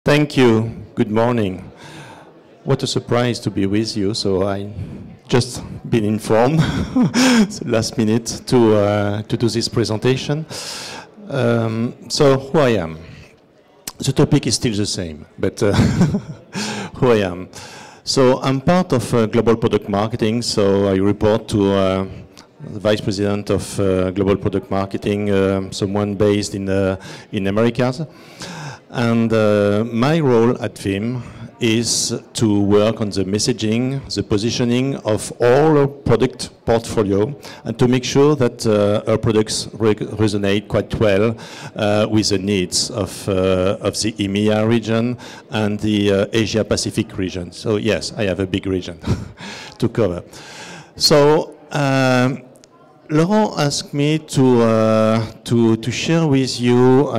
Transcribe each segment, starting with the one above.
Thank you. Good morning. What a surprise to be with you. So I just been informed last minute to do this presentation. So who I am. The topic is still the same, but who I am. So I'm part of global product marketing. So I report to the vice president of global product marketing, someone based in Americas. And my role at Veeam is to work on the messaging, the positioning of all our product portfolio, and to make sure that our products resonate quite well with the needs of the EMEA region and the Asia Pacific region. So yes, I have a big region to cover. So Laurent asked me to share with you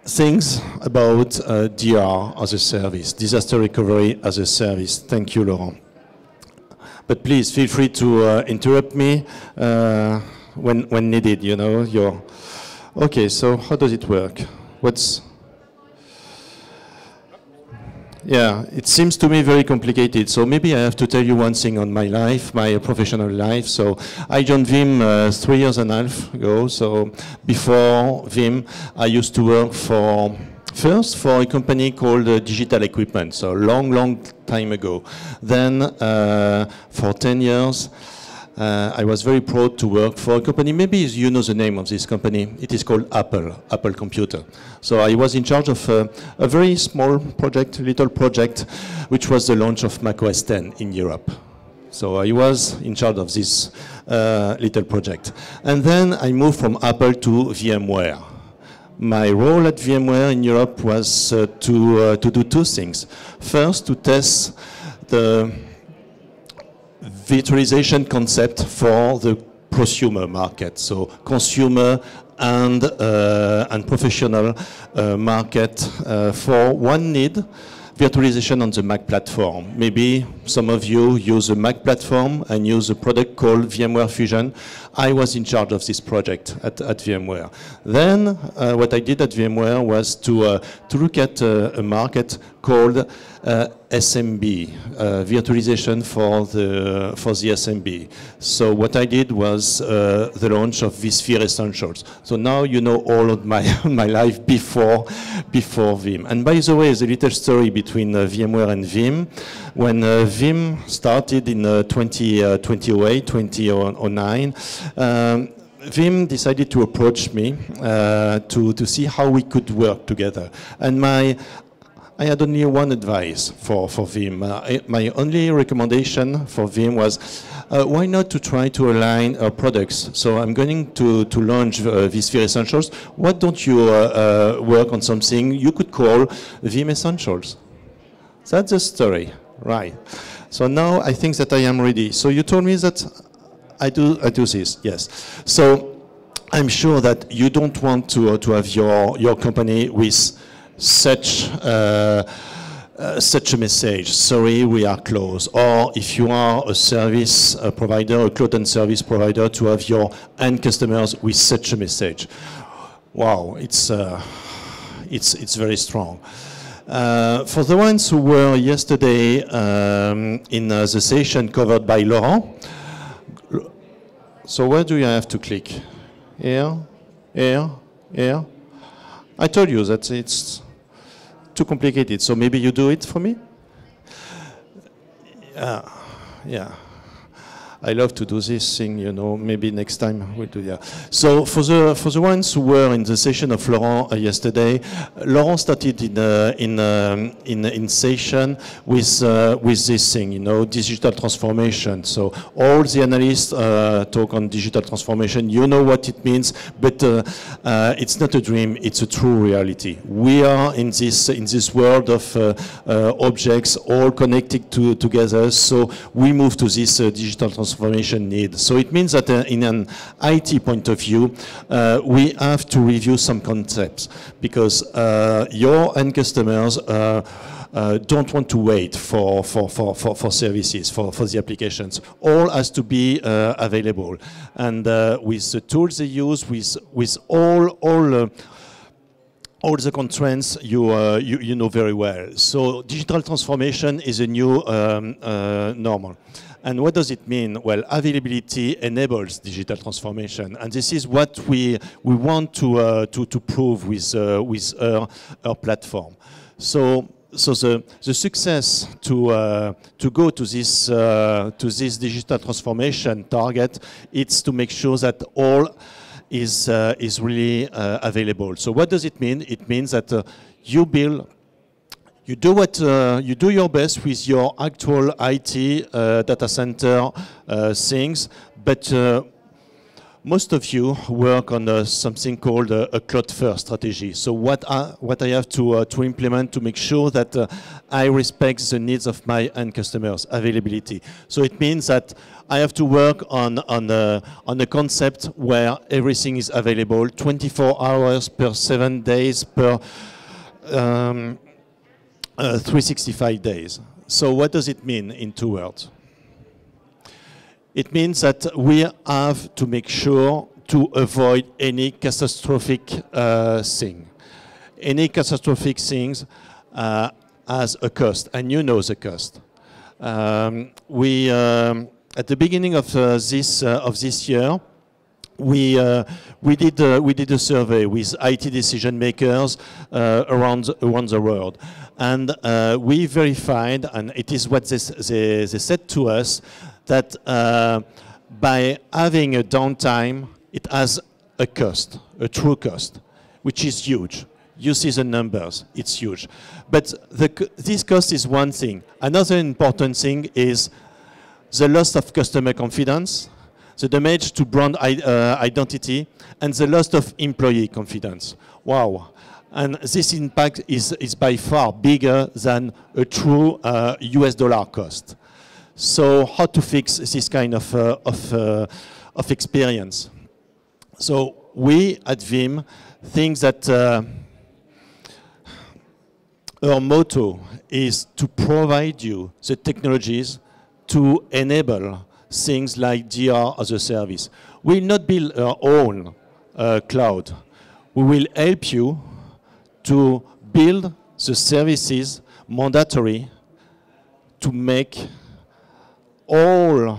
things about DR as a service, disaster recovery as a service. Thank you, Laurent. But please feel free to interrupt me when needed. You know, okay. So how does it work? Yeah, it seems to me very complicated. So maybe I have to tell you one thing on my life, my professional life. So I joined Veeam 3.5 years ago. So before Veeam, I used to work first for a company called Digital Equipment. So long time ago. Then for 10 years, I was very proud to work for a company. Maybe you know the name of this company. It is called Apple Computer. So I was in charge of a very small project, little project, which was the launch of macOS 10 in Europe. So I was in charge of this little project. And then I moved from Apple to VMware. My role at VMware in Europe was to do two things. First, to test the virtualization concept for the prosumer market, so consumer and professional market for one need, virtualization on the Mac platform. Maybe some of you use the Mac platform and use a product called VMware Fusion. I was in charge of this project at VMware. Then what I did at VMware was to look at a market called SMB, virtualization for the SMB. So what I did was the launch of vSphere Essentials. So now you know all of my life before Veeam. And by the way, there's a little story between VMware and Veeam. When Veeam started in 2008, 2009, Veeam decided to approach me to see how we could work together. And I had only one advice for Veeam. My only recommendation for Veeam was, why not to try to align our products? So I'm going to launch vSphere Essentials. Why don't you work on something you could call Veeam Essentials? That's the story, right? So now I think that I am ready. So you told me that I do this, yes. So I'm sure that you don't want to have your company with such a message, sorry, we are closed. Or if you are a service provider, a cloud and service provider, to have your end customers with such a message. Wow, it's very strong. For the ones who were yesterday in the session covered by Laurent, so where do you have to click? Here, here, here. I told you that it's too complicated, so maybe you do it for me? Yeah. I love to do this thing, you know, maybe next time we'll do that. So for the ones who were in the session of Laurent yesterday, Laurent started in session with this thing, you know, digital transformation. So all the analysts talk on digital transformation. You know what it means, but it's not a dream, it's a true reality. We are in this world of objects all connected together, so we move to this digital transformation need. So it means that in an IT point of view, we have to review some concepts, because your end customers don't want to wait for services, for the applications. All has to be available. And with the tools they use, with all all the constraints you know very well. So digital transformation is a new normal. And what does it mean? Well, availability enables digital transformation, and this is what we want to prove with our platform. So the success to go to this digital transformation target, it's to make sure that all is really available. So what does it mean? It means that you do your best with your actual IT data center things, but most of you work on something called a cloud-first strategy. So what I have to implement to make sure that I respect the needs of my end customers, availability. So it means that I have to work on a concept where everything is available 24 hours per 7 days per 365 days. So what does it mean in 2 words? It means that we have to make sure to avoid any catastrophic thing. Any catastrophic things has a cost, and you know the cost. At the beginning of this year, we did a survey with IT decision makers around the world, and we verified, and it is what they said to us, that by having a downtime, it has a cost, a true cost, which is huge. You see the numbers, it's huge. But this cost is one thing. Another important thing is the loss of customer confidence, the damage to brand identity, and the loss of employee confidence. Wow. And this impact is by far bigger than a true US dollar cost. So how to fix this kind of experience? So we at Veeam think that our motto is to provide you the technologies to enable things like DR as a service. We will not build our own cloud. We will help you to build the services mandatory to make all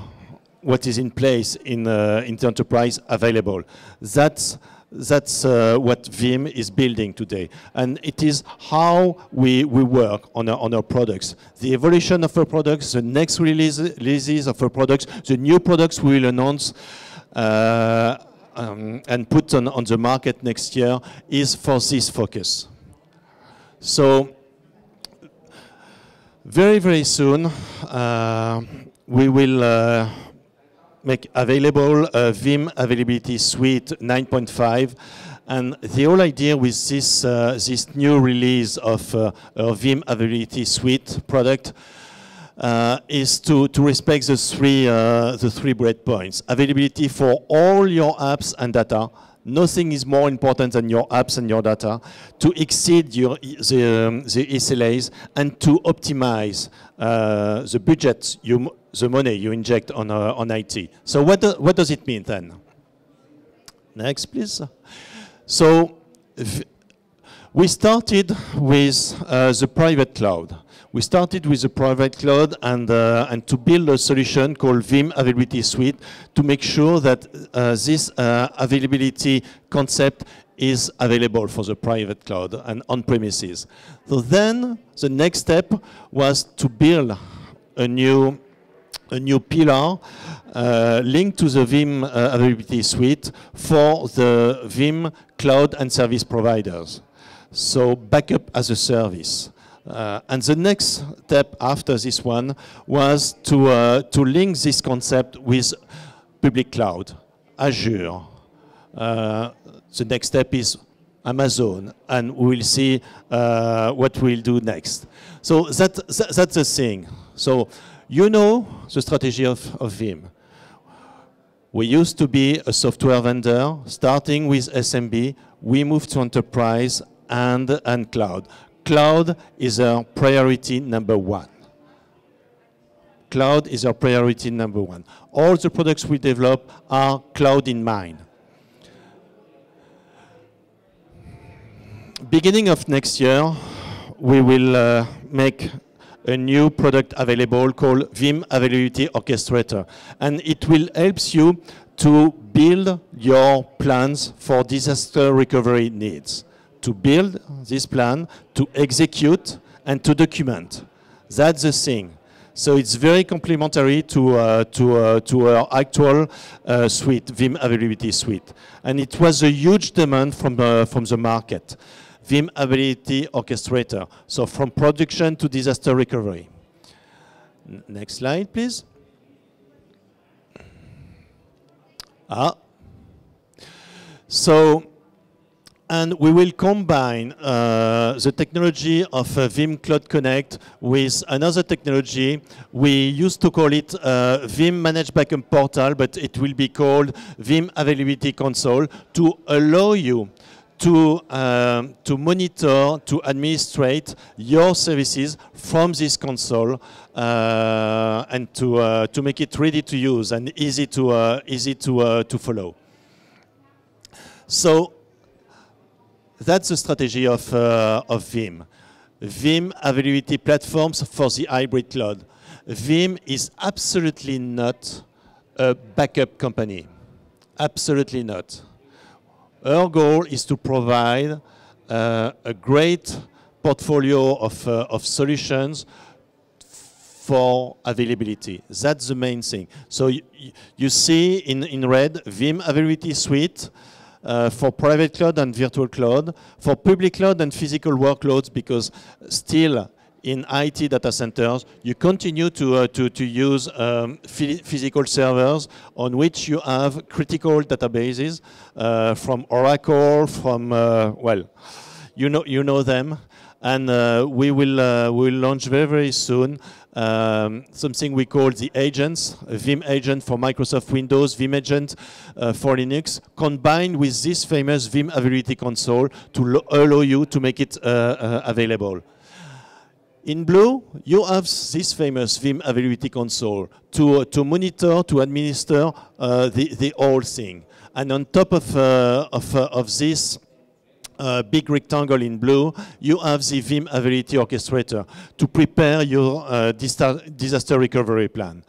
what is in place in the enterprise available. That's what Veeam is building today. And it is how we work on our products. The evolution of our products, the next releases of our products, the new products we will announce and put on the market next year is for this focus. So very, very soon, we will make available Veeam Availability Suite 9.5, and the whole idea with this new release of our Veeam Availability Suite product is to respect the three breakpoints. Availability for all your apps and data. Nothing is more important than your apps and your data, to exceed the SLAs and to optimize the budget, the money you inject on IT. So what does it mean then? Next, please. So we started with the private cloud. We started with the private cloud and to build a solution called Veeam Availability Suite to make sure that this availability concept is available for the private cloud and on premises. So then the next step was to build a new pillar linked to the Veeam Availability Suite for the Veeam cloud and service providers. So backup as a service. And the next step after this one was to link this concept with public cloud, Azure. The next step is Amazon, and we will see what we'll do next. So that's the thing. So you know the strategy of Veeam. We used to be a software vendor, starting with SMB. We moved to enterprise and cloud. Cloud is our priority number one. Cloud is our priority number one. All the products we develop are cloud in mind. Beginning of next year, we will make a new product available called Veeam Availability Orchestrator. And it will help you to build your plans for disaster recovery needs. To build this plan, to execute, and to document. That's the thing. So it's very complementary to our actual suite, Veeam Availability Suite. And it was a huge demand from the market. Veeam Availability Orchestrator. So from production to disaster recovery. Next slide, please. So, and we will combine the technology of Veeam Cloud Connect with another technology. We used to call it Veeam Managed Backup Portal, but it will be called Veeam Availability Console to allow you to monitor, to administrate your services from this console and to make it ready to use and easy to follow. So that's the strategy of Veeam. Veeam Availability Platforms for the hybrid cloud. Veeam is absolutely not a backup company. Absolutely not. Our goal is to provide a great portfolio of solutions for availability. That's the main thing. So you see in red, Veeam Availability Suite for private cloud and virtual cloud, for public cloud and physical workloads, because still in IT data centers, you continue to use physical servers on which you have critical databases from Oracle, from, well, you know them. And we will launch very, very soon something we call the agents, Veeam Agent for Microsoft Windows, Veeam Agent for Linux, combined with this famous Veeam Availability Console to allow you to make it available. In blue, you have this famous Veeam Availability Console to monitor, to administer the whole thing. And on top of this big rectangle in blue, you have the Veeam Availability Orchestrator to prepare your disaster recovery plan.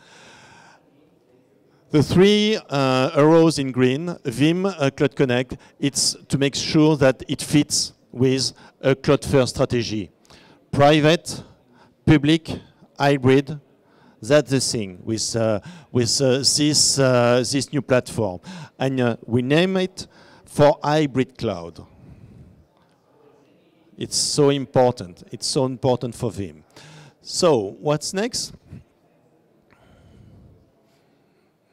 The three arrows in green, Veeam Cloud Connect, it's to make sure that it fits with a cloud-first strategy. Private, public, hybrid, that's the thing with this new platform. And we name it for hybrid cloud. It's so important. It's so important for Veeam. So what's next?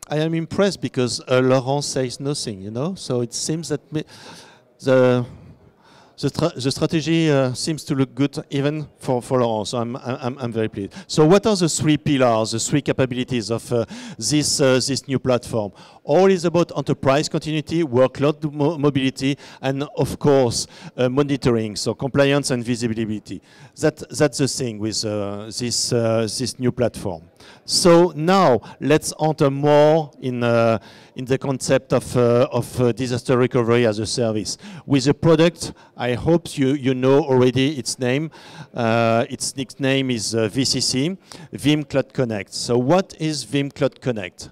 I am impressed because Laurent says nothing, you know? So it seems that the strategy seems to look good even for Laurent, so I'm very pleased. So what are the three pillars, the three capabilities of this new platform? All is about enterprise continuity, workload mobility, and of course, monitoring, so compliance and visibility. That's the thing with this new platform. So now let's enter more in the concept of disaster recovery as a service. With a product, I hope you know already its name. Its nickname is VCC, Veeam Cloud Connect. So what is Veeam Cloud Connect?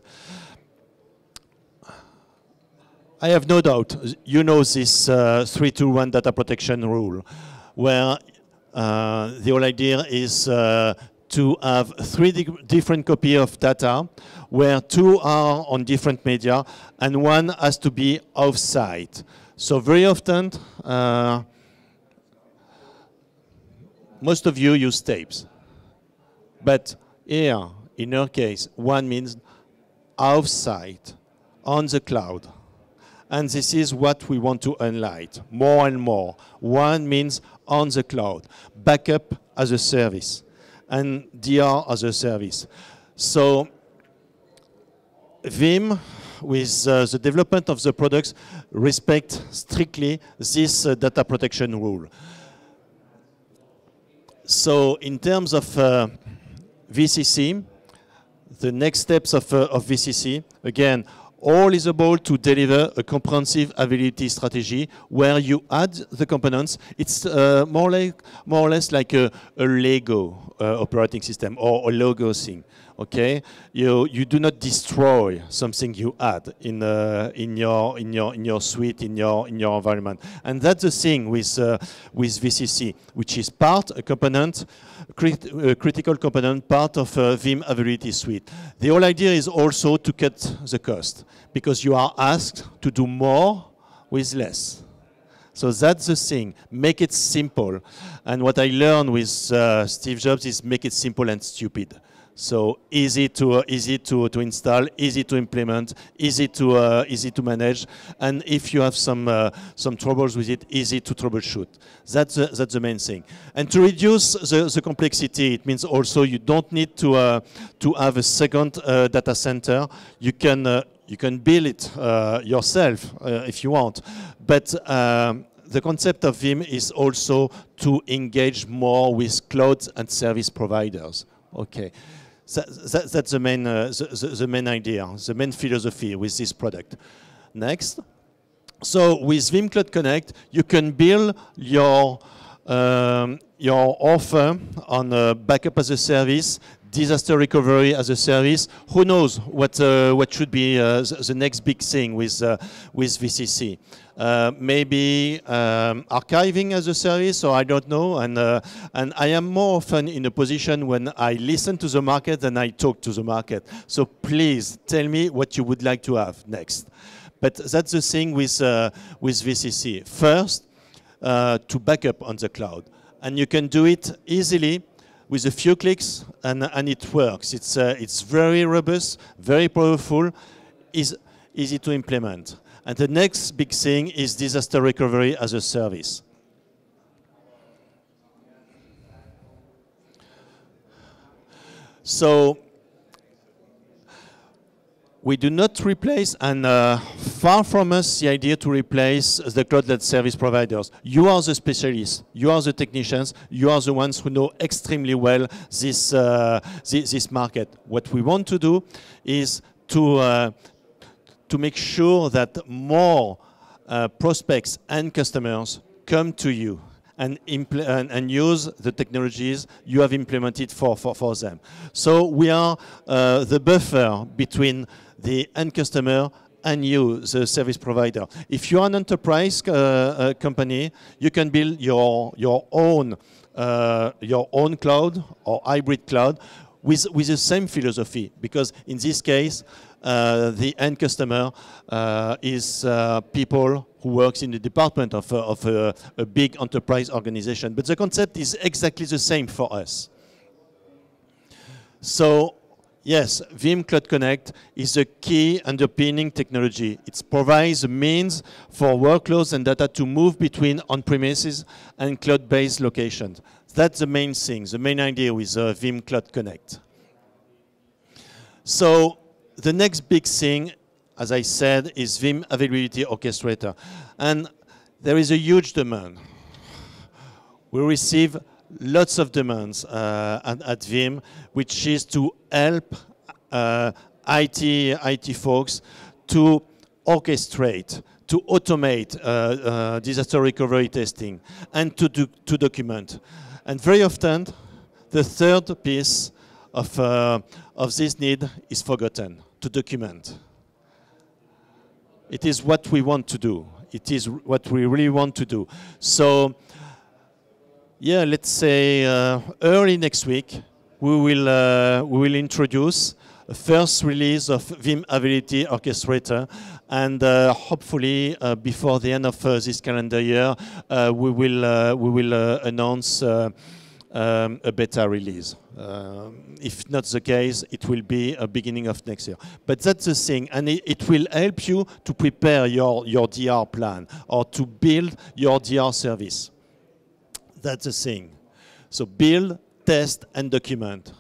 I have no doubt you know this 3-2-1 data protection rule, where the whole idea is to have three different copies of data, where two are on different media, and one has to be off-site. So very often, most of you use tapes. But here, in our case, one means off-site, on the cloud. And this is what we want to highlight more and more. One means on the cloud, backup as a service, and DR as a service. So Veeam, with the development of the products, respect strictly this data protection rule. So in terms of VCC, the next steps of VCC, again, all is able to deliver a comprehensive availability strategy where you add the components. It's more or less like a Lego operating system or a Lego thing. Okay, you do not destroy something you add in your suite, in your environment, and that's the thing with VCC, which is a component, critical component, part of Veeam Availability Suite. The whole idea is also to cut the cost, because you are asked to do more with less. So that's the thing. Make it simple. And what I learned with Steve Jobs is make it simple and stupid. So easy to install, easy to implement, easy to manage, and if you have some troubles with it, easy to troubleshoot. That's the main thing. And to reduce the complexity, it means also you don't need to have a second data center. You can build it yourself if you want, but the concept of Veeam is also to engage more with cloud and service providers. Okay. That's the main idea, the main philosophy with this product. Next. So with Veeam Cloud Connect, you can build your offer on backup as a service, disaster recovery as a service. Who knows what should be the next big thing with VCC? Maybe archiving as a service, or I don't know. And I am more often in a position when I listen to the market than I talk to the market. So please tell me what you would like to have next. But that's the thing with VCC. First, to backup on the cloud, and you can do it easily with a few clicks, and it works. It's very robust, very powerful, easy to implement. And the next big thing is disaster recovery as a service. So we do not replace, and far from us the idea to replace the cloud-led service providers. You are the specialists, you are the technicians, you are the ones who know extremely well this market. What we want to do is to make sure that more prospects and customers come to you and use the technologies you have implemented for them. So we are the buffer between the end customer and you, the service provider. If you are an enterprise company, you can build your own cloud or hybrid cloud with the same philosophy, because in this case, the end customer is people who works in the department of a big enterprise organization. But the concept is exactly the same for us. So yes, Veeam Cloud Connect is a key underpinning technology. It provides a means for workloads and data to move between on-premises and cloud-based locations. That's the main thing, the main idea with Veeam Cloud Connect. So the next big thing, as I said, is Veeam Availability Orchestrator. And there is a huge demand. We receive lots of demands at Veeam, which is to help IT folks to orchestrate, to automate disaster recovery testing, and to document. And very often, the third piece of this need is forgotten, to document. It is what we want to do. It is what we really want to do. So, yeah, let's say early next week, we will introduce the first release of Veeam Availability Orchestrator, and hopefully before the end of this calendar year, we will announce a beta release. If not the case, it will be a beginning of next year. But that's the thing, and it will help you to prepare your DR plan or to build your DR service. That's the thing. So build, test, and document.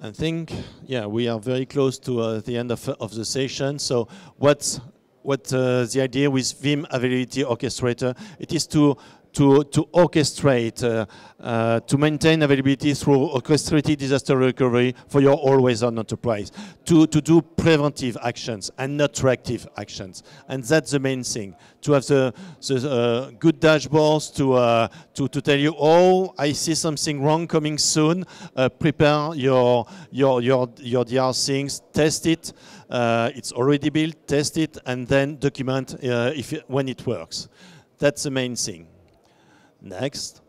I think, yeah, we are very close to the end of the session. So what's the idea with Veeam Availability Orchestrator? It is to to orchestrate, to maintain availability through orchestrated disaster recovery for your always-on enterprise, to do preventive actions and not reactive actions. And that's the main thing, to have the good dashboards to tell you, oh, I see something wrong coming soon, prepare your DRaaS things, test it, it's already built, test it, and then document when it works. That's the main thing. Next.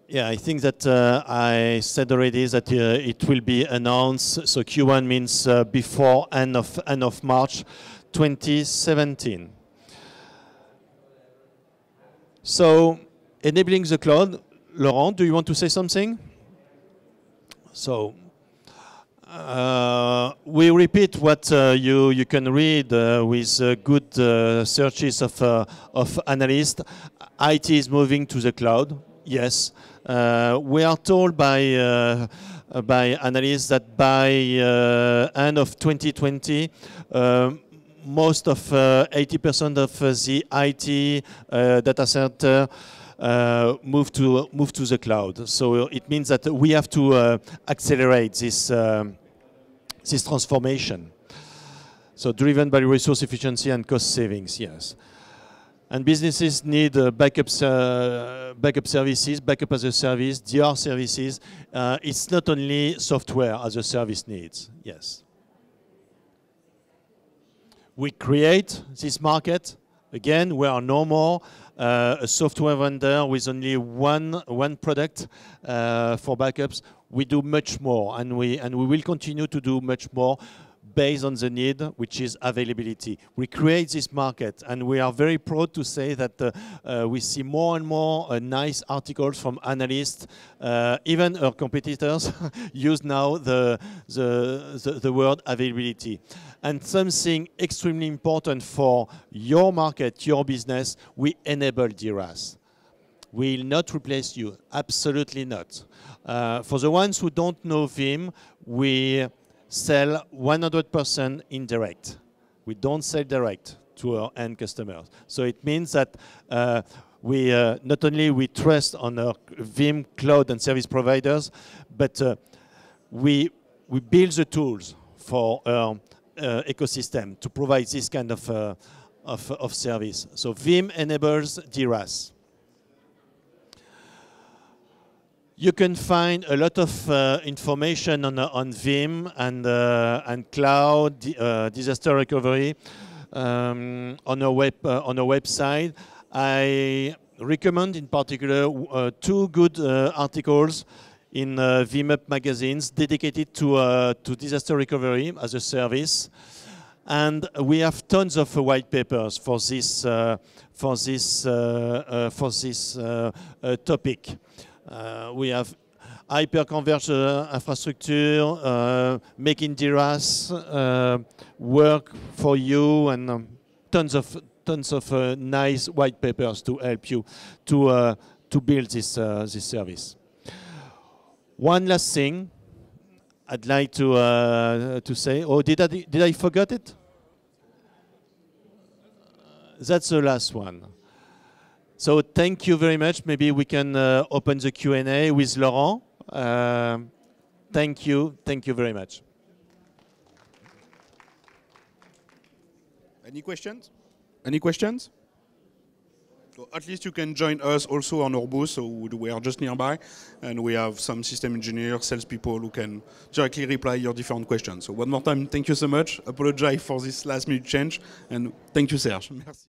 Yeah, I think that I said already that it will be announced. So Q1 means before end of March 2017. So enabling the cloud. Laurent, do you want to say something? So we repeat what you can read with good searches of analysts. IT is moving to the cloud. Yes, we are told by analysts that by end of 2020, most of 80% of the IT data center move to the cloud. So it means that we have to accelerate this transformation. So driven by resource efficiency and cost savings, yes. And businesses need backup services, backup as a service, DR services. It's not only software as a service needs, yes. We create this market. Again, we are no more a software vendor with only one product for backups. We do much more, and we will continue to do much more based on the need, which is availability. We create this market, and we are very proud to say that we see more and more nice articles from analysts. Even our competitors use now the word availability. And something extremely important for your market, your business, we enable DRaaS. We will not replace you, absolutely not. For the ones who don't know Veeam, we sell 100% indirect. We don't sell direct to our end customers. So it means that we not only we trust on our Veeam cloud and service providers, but we build the tools for our ecosystem to provide this kind of service. So Veeam enables DRaaS. You can find a lot of information on Veeam and cloud disaster recovery on our website. I recommend in particular two good articles in Veeam Up magazines dedicated to disaster recovery as a service, and we have tons of white papers for this topic. We have hyper-converged infrastructure, making DRaaS work for you, and tons of nice white papers to help you to build this service. One last thing I'd like to say. Oh, did I forget it? That's the last one. So thank you very much. Maybe we can open the Q&A with Laurent. Thank you very much. Any questions? Any questions? So at least you can join us also on our booth. So we are just nearby, and we have some system engineers, salespeople who can directly reply your different questions. So one more time, thank you so much. Apologize for this last minute change, and thank you, Serge. Merci.